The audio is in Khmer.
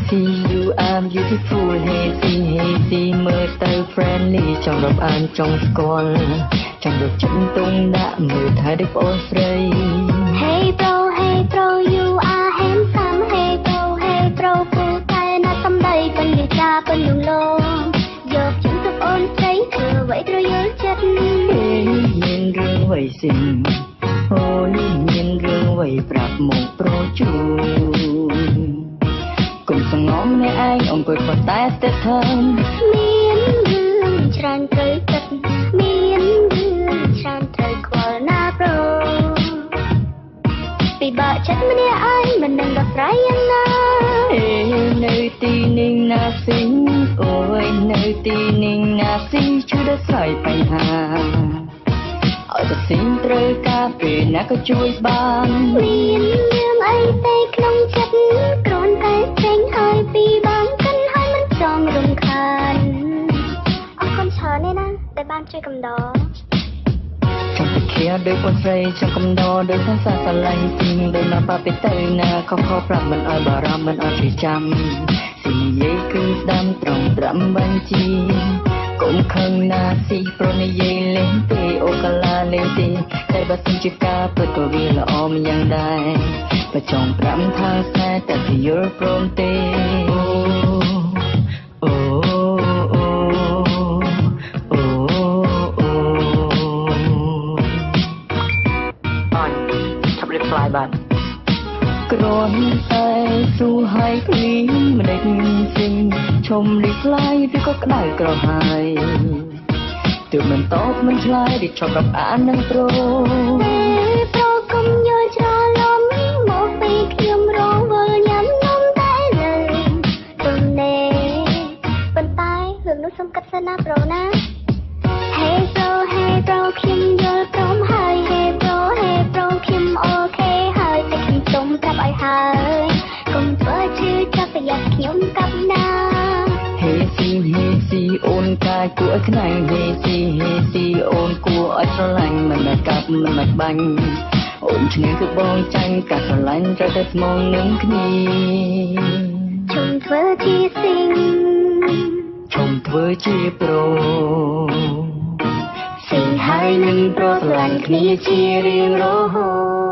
see you I'm beautiful Hazy មើលទៅ friendly ចង់រាប់អានចង់ស្គាល់ចង់យកចិត្តទុំដាក់មើលថែដូចប្អូនស្រី Hey bro you are handsome Hey bro ពូតែណាស់សំដីពេញវិចាពេញលំលងយកចិត្តទៅប្អូនស្រីធ្វើអ្វីត្រូវយល់ចិត្តមានរឿងអ្វីស៊ីអូយមានរឿងអ្វីប្រាប់មកប្រូជូគុំសងំអ្នកឯងអង្គុយប៉ុន្តែស្ទើរធំមានរឿងច្រើនត្រូវចិត្តមានរឿងច្រើនត្រូវខ្វល់ណាប្រូពីបើចិត្តម្នាក់ឯងមិនដឹងដោះស្រាយយ៉ាងណានៅទីនេះណាស៊ីអូយនៅទីនេះណាស៊ីជួយដោះស្រាយបញ្ហាឲ្យតែស៊ីត្រូវការពេលណាក៏ជួយបានមានរឿងអីទេក្នុងចិត្តគ្រាន់តែចេញហើយពីបានកិនហើយមិនចង់រំខានអរគុណច្រើនណាស់ដែលបានជួយកំដរចង់ទៅឃ្លាដោយបងស្រីចង់កំដរដោយសង្សារស្រឡាញ់ស៊ីដោយណាប៉ាពីទៅណាខំប្រាប់មិនឲ្យបារម្ភមិនឲ្យជឿចាំស៊ីនិយាយគឺស្ដាំត្រង់ត្រាំបញ្ជីកុំខឹងណាស៊ីប្រនិយាយលេងទេអូកាឡាលេងទេតែបើសិនជាការពិតក៏វាល្អម្យ៉ាងដែរបើចង់ប្រាំថាខ្សែតែពីយល់ព្រមទេបាទគ្រាន់តែសួរឲ្យភ្លីមិនដេចស៊ីងឈុំរីកឡាយឬក៏ក្តៅក្រហាយទើបមិនតបមិនឆ្លើយដូចចប់រាប់អាននឹងប្រូប្រូកុំយល់ច្រឡំមកពីខ្ញុំរងវល់ញ៉ាំនំតែលើទំនេរប៉ុន្តែរឿងនោះសុំកាត់សិនណាប្រូណា Hey bro ខ្ញុំយល់ព្រមហើយ Hey bro ខ្ញុំអូខេហើយតែខ្ញុំសុំប្រាប់ឲ្យហើយកុំធ្វើជឿចាប់ប្រយ័ត្នខ្ញុំកាប់ណា Hazy អូនកាយគួរឲ្យខ្លាំង Hazy អូនគួរឲ្យស្រឡាញ់មិនអាចកាប់មិនអាចបាញ់អូនឈ្នះគឺបងចាញ់កាត់ស្រឡាញ់ត្រូវតែស្មងនឹងគ្នាជុំធ្វើជាស៊ីងជុំធ្វើជាប្រូស៊ីងហើយនឹងប្រូស្រឡាញ់គ្នាជារៀងរហូត